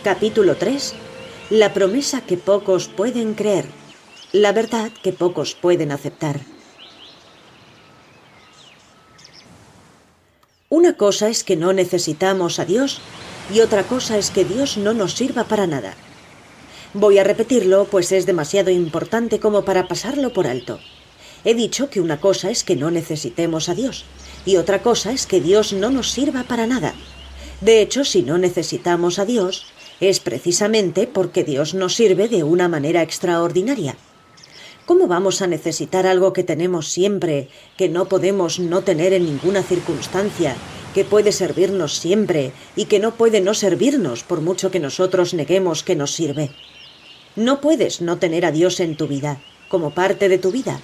Capítulo 3. La promesa que pocos pueden creer. La verdad que pocos pueden aceptar. Una cosa es que no necesitamos a Dios y otra cosa es que Dios no nos sirva para nada. Voy a repetirlo, pues es demasiado importante como para pasarlo por alto. He dicho que una cosa es que no necesitemos a Dios y otra cosa es que Dios no nos sirva para nada. De hecho, si no necesitamos a Dios, es precisamente porque Dios nos sirve de una manera extraordinaria. ¿Cómo vamos a necesitar algo que tenemos siempre, que no podemos no tener en ninguna circunstancia, que puede servirnos siempre y que no puede no servirnos por mucho que nosotros neguemos que nos sirve? No puedes no tener a Dios en tu vida, como parte de tu vida,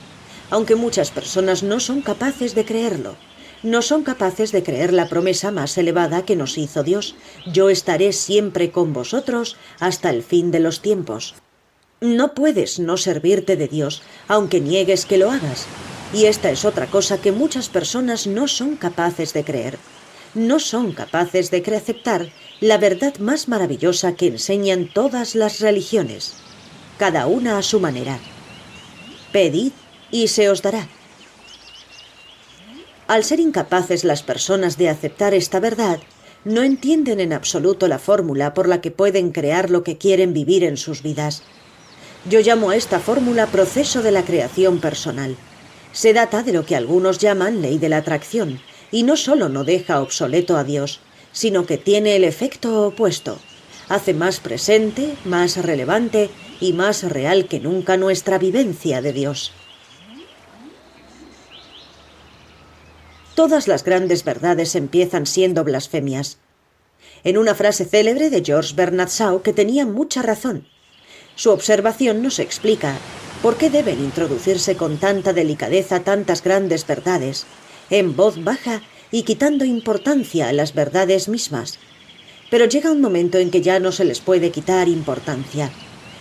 aunque muchas personas no son capaces de creerlo. No son capaces de creer la promesa más elevada que nos hizo Dios: yo estaré siempre con vosotros hasta el fin de los tiempos. No puedes no servirte de Dios, aunque niegues que lo hagas. Y esta es otra cosa que muchas personas no son capaces de creer. No son capaces de aceptar la verdad más maravillosa que enseñan todas las religiones, cada una a su manera. Pedid y se os dará. Al ser incapaces las personas de aceptar esta verdad, no entienden en absoluto la fórmula por la que pueden crear lo que quieren vivir en sus vidas. Yo llamo a esta fórmula proceso de la creación personal. Se data de lo que algunos llaman ley de la atracción, y no solo no deja obsoleto a Dios, sino que tiene el efecto opuesto. Hace más presente, más relevante y más real que nunca nuestra vivencia de Dios. Todas las grandes verdades empiezan siendo blasfemias. En una frase célebre de George Bernard Shaw, que tenía mucha razón, su observación nos explica por qué deben introducirse con tanta delicadeza tantas grandes verdades, en voz baja y quitando importancia a las verdades mismas. Pero llega un momento en que ya no se les puede quitar importancia.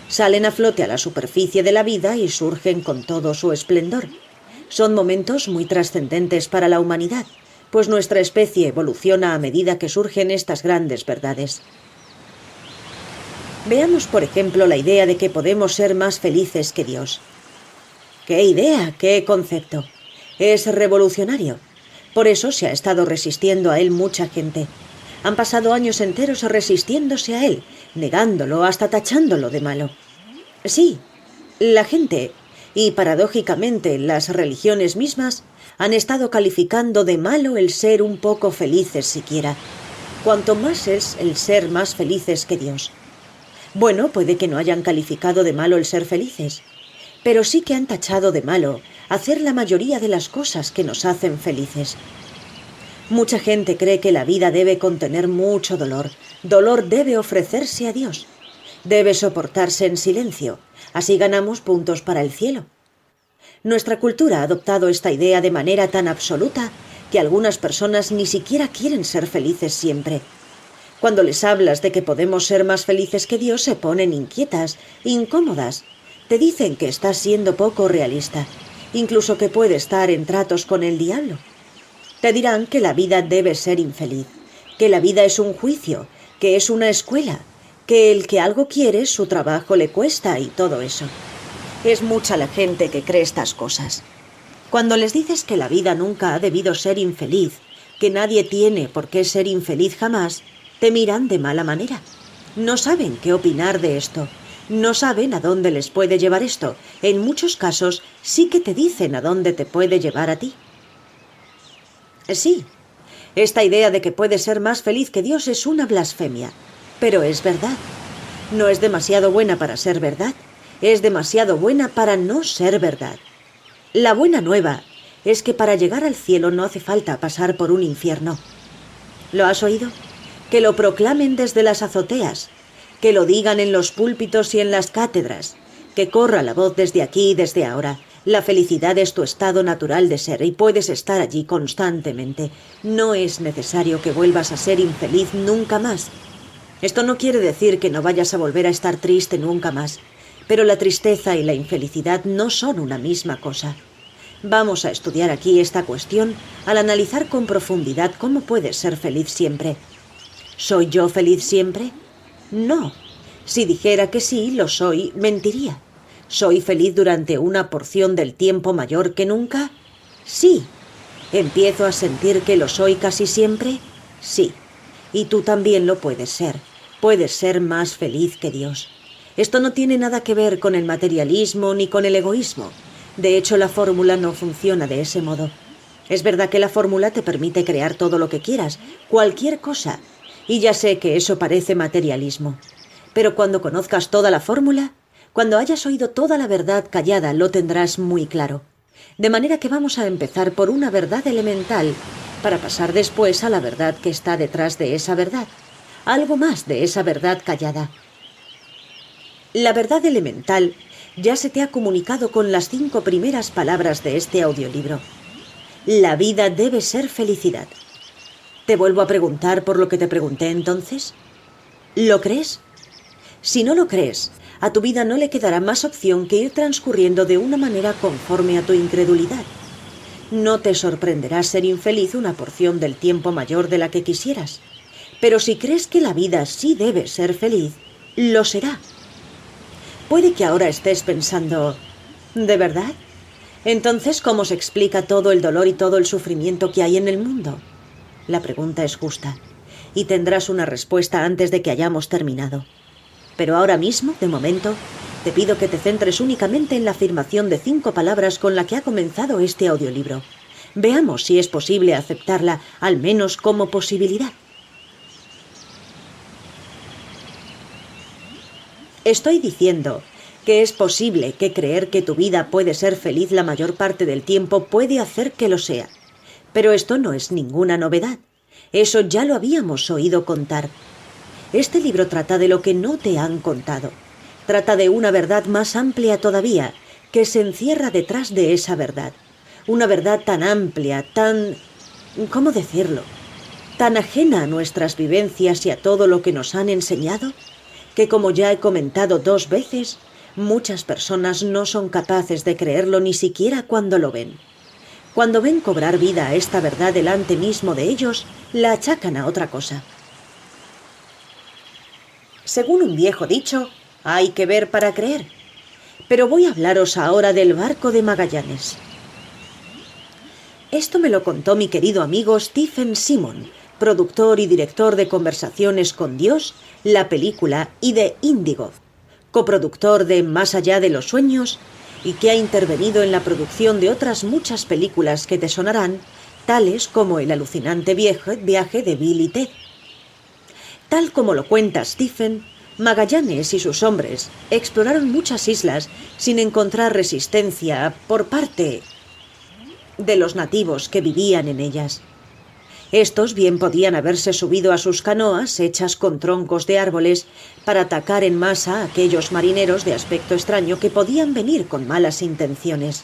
Salen a flote a la superficie de la vida y surgen con todo su esplendor. Son momentos muy trascendentes para la humanidad, pues nuestra especie evoluciona a medida que surgen estas grandes verdades. Veamos, por ejemplo, la idea de que podemos ser más felices que Dios. ¡Qué idea! ¡Qué concepto! Es revolucionario. Por eso se ha estado resistiendo a él mucha gente. Han pasado años enteros resistiéndose a él, negándolo, hasta tachándolo de malo. Sí, la gente, y paradójicamente las religiones mismas, han estado calificando de malo el ser un poco felices siquiera. Cuanto más es el ser más felices que Dios. Bueno, puede que no hayan calificado de malo el ser felices, pero sí que han tachado de malo hacer la mayoría de las cosas que nos hacen felices. Mucha gente cree que la vida debe contener mucho dolor. Dolor debe ofrecerse a Dios. Debe soportarse en silencio. Así ganamos puntos para el cielo. Nuestra cultura ha adoptado esta idea de manera tan absoluta que algunas personas ni siquiera quieren ser felices siempre. Cuando les hablas de que podemos ser más felices que Dios, se ponen inquietas, incómodas. Te dicen que estás siendo poco realista, incluso que puede estar en tratos con el diablo. Te dirán que la vida debe ser infeliz, que la vida es un juicio, que es una escuela, que el que algo quiere, su trabajo le cuesta y todo eso. Es mucha la gente que cree estas cosas. Cuando les dices que la vida nunca ha debido ser infeliz, que nadie tiene por qué ser infeliz jamás, te miran de mala manera. No saben qué opinar de esto. No saben a dónde les puede llevar esto. En muchos casos sí que te dicen a dónde te puede llevar a ti. Sí, esta idea de que puedes ser más feliz que Dios es una blasfemia, pero es verdad. No es demasiado buena para ser verdad, es demasiado buena para no ser verdad. La buena nueva es que para llegar al cielo no hace falta pasar por un infierno. ¿Lo has oído? Que lo proclamen desde las azoteas, que lo digan en los púlpitos y en las cátedras, que corra la voz desde aquí y desde ahora. La felicidad es tu estado natural de ser y puedes estar allí constantemente. No es necesario que vuelvas a ser infeliz nunca más. Esto no quiere decir que no vayas a volver a estar triste nunca más, pero la tristeza y la infelicidad no son una misma cosa. Vamos a estudiar aquí esta cuestión al analizar con profundidad cómo puedes ser feliz siempre. ¿Soy yo feliz siempre? No. Si dijera que sí, lo soy, mentiría. ¿Soy feliz durante una porción del tiempo mayor que nunca? Sí. ¿Empiezo a sentir que lo soy casi siempre? Sí. Y tú también lo puedes ser. Puedes ser más feliz que Dios. Esto no tiene nada que ver con el materialismo ni con el egoísmo. De hecho, la fórmula no funciona de ese modo. Es verdad que la fórmula te permite crear todo lo que quieras, cualquier cosa. Y ya sé que eso parece materialismo. Pero cuando conozcas toda la fórmula, cuando hayas oído toda la verdad callada, lo tendrás muy claro. De manera que vamos a empezar por una verdad elemental, para pasar después a la verdad que está detrás de esa verdad. Algo más de esa verdad callada. La verdad elemental ya se te ha comunicado con las 5 primeras palabras de este audiolibro. La vida debe ser felicidad. ¿Te vuelvo a preguntar por lo que te pregunté entonces? ¿Lo crees? Si no lo crees, a tu vida no le quedará más opción que ir transcurriendo de una manera conforme a tu incredulidad. No te sorprenderá ser infeliz una porción del tiempo mayor de la que quisieras. Pero si crees que la vida sí debe ser feliz, lo será. Puede que ahora estés pensando, ¿de verdad? Entonces, ¿cómo se explica todo el dolor y todo el sufrimiento que hay en el mundo? La pregunta es justa, y tendrás una respuesta antes de que hayamos terminado. Pero ahora mismo, de momento, te pido que te centres únicamente en la afirmación de 5 palabras con la que ha comenzado este audiolibro. Veamos si es posible aceptarla, al menos como posibilidad. Estoy diciendo que es posible que creer que tu vida puede ser feliz la mayor parte del tiempo puede hacer que lo sea. Pero esto no es ninguna novedad. Eso ya lo habíamos oído contar. Este libro trata de lo que no te han contado. Trata de una verdad más amplia todavía, que se encierra detrás de esa verdad. Una verdad tan amplia, tan... ¿cómo decirlo? Tan ajena a nuestras vivencias y a todo lo que nos han enseñado, que como ya he comentado 2 veces, muchas personas no son capaces de creerlo ni siquiera cuando lo ven. Cuando ven cobrar vida a esta verdad delante mismo de ellos, la achacan a otra cosa. Según un viejo dicho, hay que ver para creer. Pero voy a hablaros ahora del barco de Magallanes. Esto me lo contó mi querido amigo Stephen Simon, productor y director de Conversaciones con Dios, la película, y de Índigo, coproductor de Más allá de los sueños, y que ha intervenido en la producción de otras muchas películas que te sonarán, tales como El alucinante viaje de Bill y Ted. Tal como lo cuenta Stephen, Magallanes y sus hombres exploraron muchas islas sin encontrar resistencia por parte de los nativos que vivían en ellas. Estos bien podían haberse subido a sus canoas hechas con troncos de árboles para atacar en masa a aquellos marineros de aspecto extraño que podían venir con malas intenciones.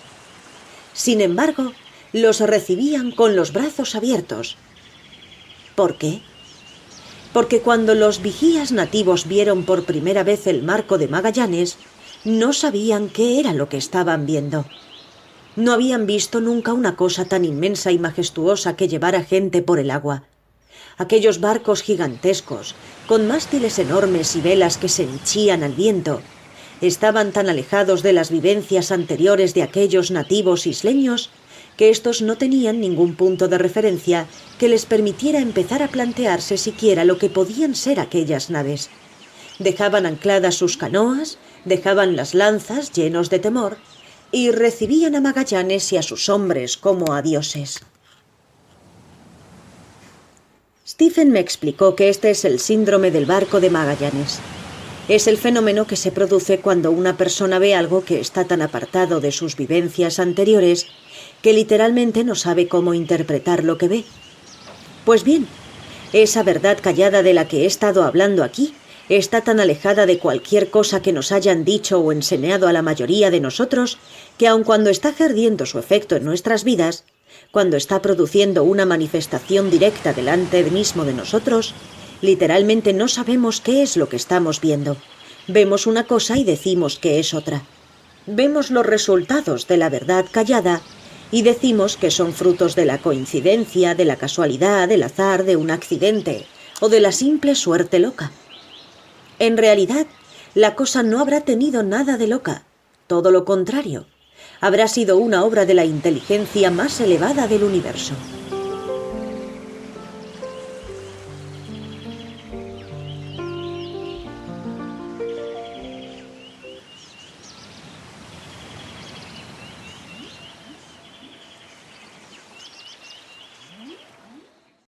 Sin embargo, los recibían con los brazos abiertos. ¿Por qué? Porque cuando los vigías nativos vieron por primera vez el marco de Magallanes, no sabían qué era lo que estaban viendo. No habían visto nunca una cosa tan inmensa y majestuosa que llevara gente por el agua. Aquellos barcos gigantescos, con mástiles enormes y velas que se henchían al viento, estaban tan alejados de las vivencias anteriores de aquellos nativos isleños que estos no tenían ningún punto de referencia que les permitiera empezar a plantearse siquiera lo que podían ser aquellas naves. Dejaban ancladas sus canoas, dejaban las lanzas llenos de temor, y recibían a Magallanes y a sus hombres como a dioses. Stephen me explicó que este es el síndrome del barco de Magallanes. Es el fenómeno que se produce cuando una persona ve algo que está tan apartado de sus vivencias anteriores que literalmente no sabe cómo interpretar lo que ve. Pues bien, esa verdad callada de la que he estado hablando aquí está tan alejada de cualquier cosa que nos hayan dicho o enseñado a la mayoría de nosotros, que aun cuando está ejerciendo su efecto en nuestras vidas, cuando está produciendo una manifestación directa delante mismo de nosotros, literalmente no sabemos qué es lo que estamos viendo. Vemos una cosa y decimos que es otra. Vemos los resultados de la verdad callada y decimos que son frutos de la coincidencia, de la casualidad, del azar, de un accidente o de la simple suerte loca. En realidad, la cosa no habrá tenido nada de loca. Todo lo contrario. Habrá sido una obra de la inteligencia más elevada del universo.